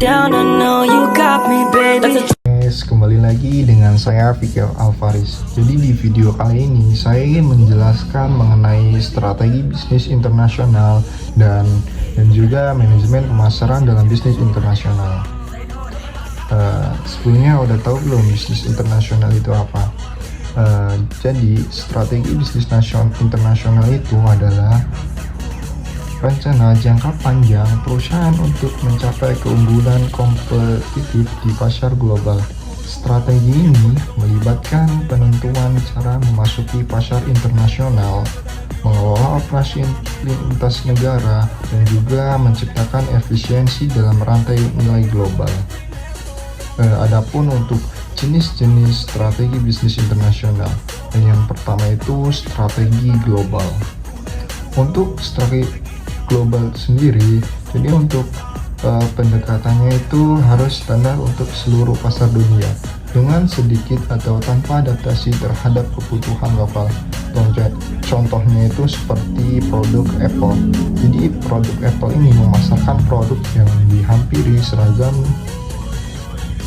down, I know you got me, baby. Guys, kembali lagi dengan saya Fikir Alvaris. Jadi di video kali ini saya ingin menjelaskan mengenai strategi bisnis internasional dan juga manajemen pemasaran dalam bisnis internasional. Sebelumnya udah tahu belum bisnis internasional itu apa? Jadi strategi bisnis internasional itu adalah rencana jangka panjang perusahaan untuk mencapai keunggulan kompetitif di pasar global. Strategi ini melibatkan penentuan cara memasuki pasar internasional, mengelola operasi lintas negara, dan juga menciptakan efisiensi dalam rantai nilai global. Adapun untuk jenis-jenis strategi bisnis internasional, yang pertama itu strategi global. Untuk strategi global sendiri, jadi untuk pendekatannya itu harus standar untuk seluruh pasar dunia dengan sedikit atau tanpa adaptasi terhadap kebutuhan lokal. Contohnya itu seperti produk Apple. Jadi produk Apple ini memasarkan produk yang dihampiri seragam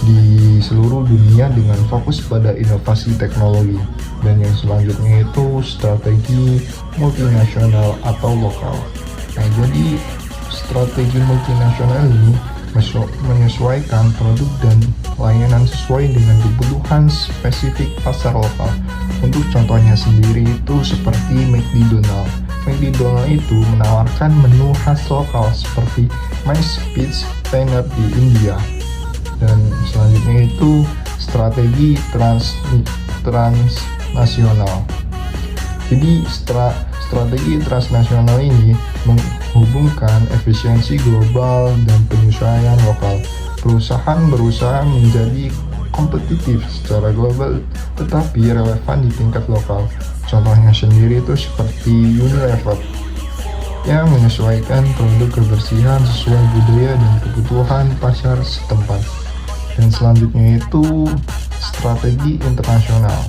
di seluruh dunia dengan fokus pada inovasi teknologi. Dan yang selanjutnya itu strategi multinasional atau lokal. Nah, jadi strategi multinasional ini menyesuaikan produk dan layanan sesuai dengan kebutuhan spesifik pasar lokal. Untuk contohnya sendiri itu seperti McDonald. McDonald itu menawarkan menu khas lokal seperti Mice Pizza Dinner di India. Dan selanjutnya itu strategi transnasional. Jadi strategi transnasional ini menghubungkan efisiensi global dan penyesuaian lokal. Perusahaan berusaha menjadi kompetitif secara global tetapi relevan di tingkat lokal. Contohnya sendiri itu seperti Unilever yang menyesuaikan produk kebersihan sesuai budaya dan kebutuhan pasar setempat. Dan selanjutnya itu strategi internasional.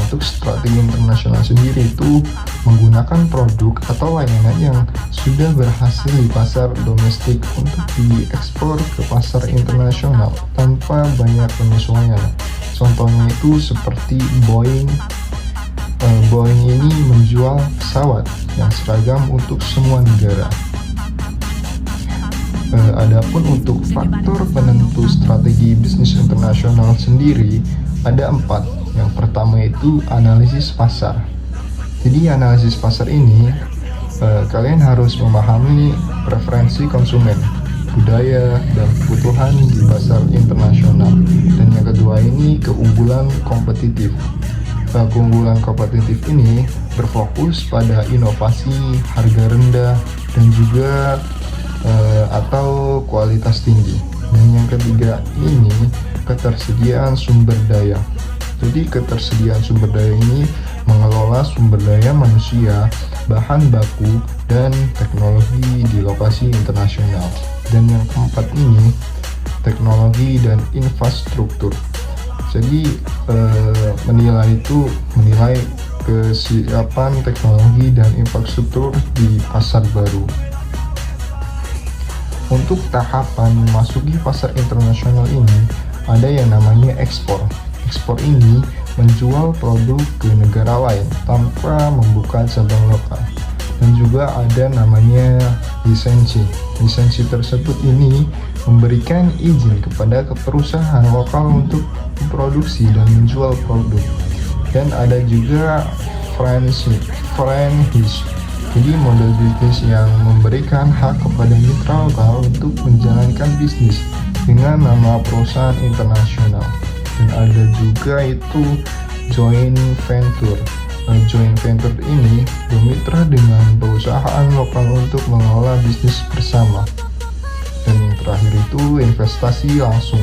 Untuk strategi internasional sendiri itu menggunakan produk atau layanan yang sudah berhasil di pasar domestik untuk diekspor ke pasar internasional tanpa banyak penyesuaian. Contohnya itu seperti Boeing. Boeing ini menjual pesawat yang seragam untuk semua negara. Adapun untuk faktor penentu strategi bisnis internasional sendiri ada 4. Yang pertama itu analisis pasar. Jadi analisis pasar ini kalian harus memahami preferensi konsumen, budaya, dan kebutuhan di pasar internasional. Dan yang kedua ini keunggulan kompetitif. Keunggulan kompetitif ini berfokus pada inovasi, harga rendah, dan juga atau kualitas tinggi. Dan yang ketiga ini ketersediaan sumber daya. Jadi ketersediaan sumber daya ini mengelola sumber daya manusia, bahan baku, dan teknologi di lokasi internasional. Dan yang keempat ini teknologi dan infrastruktur. Jadi menilai kesiapan teknologi dan infrastruktur di pasar baru. Untuk tahapan memasuki pasar internasional ini ada yang namanya ekspor. Ekspor ini menjual produk ke negara lain tanpa membuka cabang lokal. Dan juga ada namanya lisensi. Lisensi tersebut ini memberikan izin kepada perusahaan lokal untuk memproduksi dan menjual produk. Dan ada juga franchise. Jadi model bisnis yang memberikan hak kepada mitra lokal untuk menjalankan bisnis dengan nama perusahaan internasional. Dan ada juga itu joint venture. Joint venture ini bermitra dengan perusahaan lokal untuk mengelola bisnis bersama. Dan yang terakhir itu investasi langsung.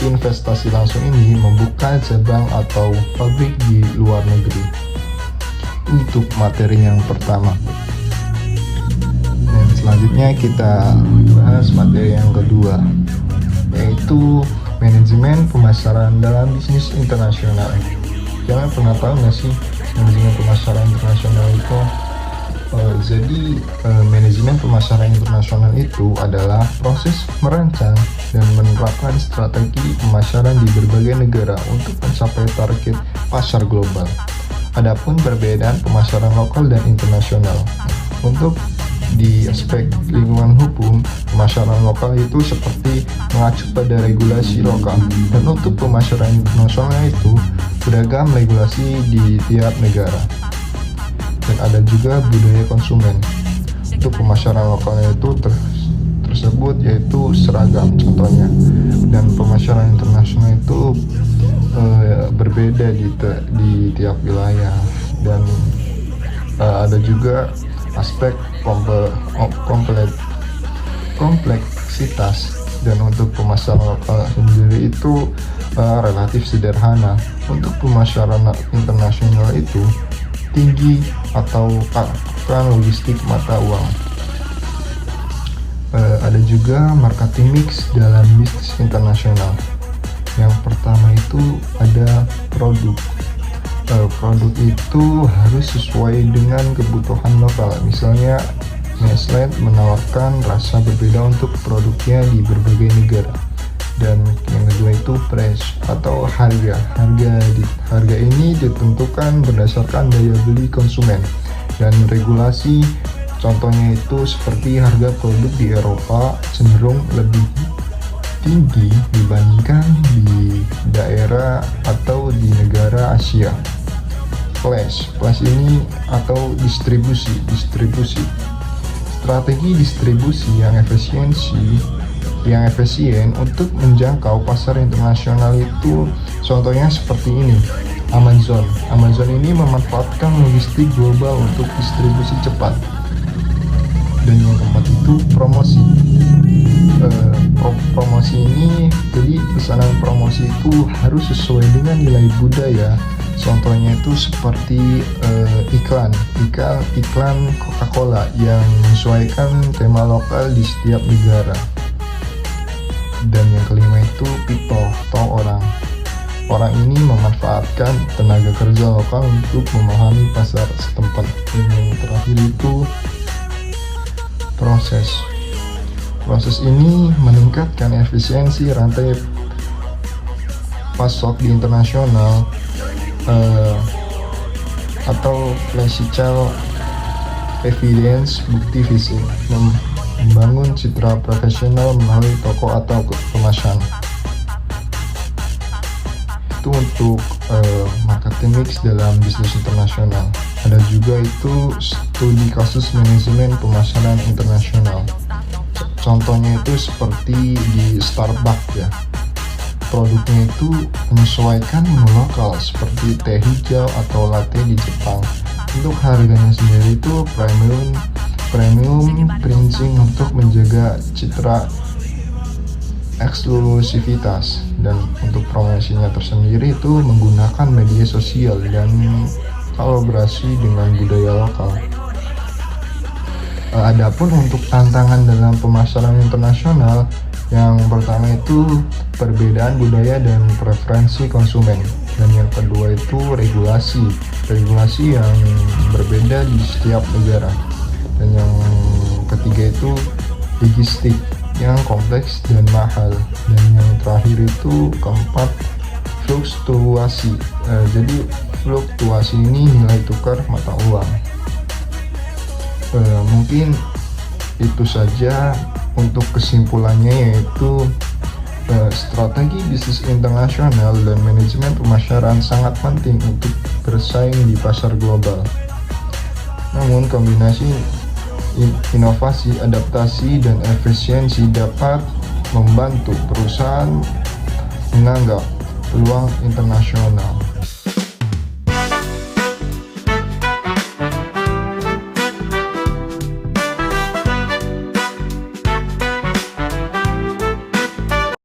Investasi langsung ini membuka cabang atau pabrik di luar negeri. Untuk materi yang pertama. Dan selanjutnya kita bahas materi yang kedua, yaitu manajemen pemasaran dalam bisnis internasional. Jangan pernah tahu nggak sih manajemen pemasaran internasional itu? Manajemen pemasaran internasional itu adalah proses merancang dan menerapkan strategi pemasaran di berbagai negara untuk mencapai target pasar global. Adapun perbedaan pemasaran lokal dan internasional. Untuk di aspek lingkungan hukum, pemasaran lokal itu seperti mengacu pada regulasi lokal, dan untuk pemasaran internasional itu beragam regulasi di tiap negara. Dan ada juga budaya konsumen. Untuk pemasaran lokalnya itu tersebut yaitu seragam contohnya, dan pemasaran internasional itu berbeda di tiap wilayah. Dan ada juga aspek kompleksitas. Dan untuk pemasaran lokal sendiri itu relatif sederhana. Untuk pemasaran internasional itu tinggi atau logistik mata uang. Ada juga marketing mix dalam bisnis internasional. Yang pertama itu ada produk. Produk itu harus sesuai dengan kebutuhan lokal. Misalnya Nestle menawarkan rasa berbeda untuk produknya di berbagai negara. Dan yang kedua itu price atau harga. Harga ini ditentukan berdasarkan daya beli konsumen dan regulasi. Contohnya itu seperti harga produk di Eropa cenderung lebih tinggi dibandingkan di daerah atau di negara Asia. Place ini atau distribusi. Strategi distribusi yang efisien untuk menjangkau pasar internasional itu contohnya seperti ini. Amazon ini memanfaatkan logistik global untuk distribusi cepat. Dan yang keempat itu promosi. Promosi ini, jadi pesanan promosi itu harus sesuai dengan nilai budaya. Contohnya itu seperti iklan Coca-Cola yang menyesuaikan tema lokal di setiap negara. Dan yang kelima itu people atau orang. Orang ini memanfaatkan tenaga kerja lokal untuk memahami pasar setempat. Dan yang terakhir itu proses. Proses ini meningkatkan efisiensi rantai pasok di internasional atau classical evidence, bukti fisik, membangun citra profesional melalui toko atau kemasan. Itu untuk marketing mix dalam bisnis internasional. Ada juga itu studi kasus manajemen pemasaran internasional. Contohnya itu seperti di Starbucks ya. Produknya itu menyesuaikan menu lokal seperti teh hijau atau latte di Jepang. Untuk harganya sendiri itu premium pricing untuk menjaga citra eksklusivitas. Dan untuk promosinya tersendiri itu menggunakan media sosial dan kolaborasi dengan budaya lokal. Adapun untuk tantangan dalam pemasaran internasional, yang pertama itu perbedaan budaya dan preferensi konsumen, dan yang kedua itu regulasi yang berbeda di setiap negara, dan yang ketiga itu logistik yang kompleks dan mahal, dan yang terakhir itu keempat fluktuasi. Jadi fluktuasi ini nilai tukar mata uang. Mungkin itu saja untuk kesimpulannya, yaitu strategi bisnis internasional dan manajemen pemasaran sangat penting untuk bersaing di pasar global. Namun kombinasi inovasi, adaptasi, dan efisiensi dapat membantu perusahaan menganggap peluang internasional.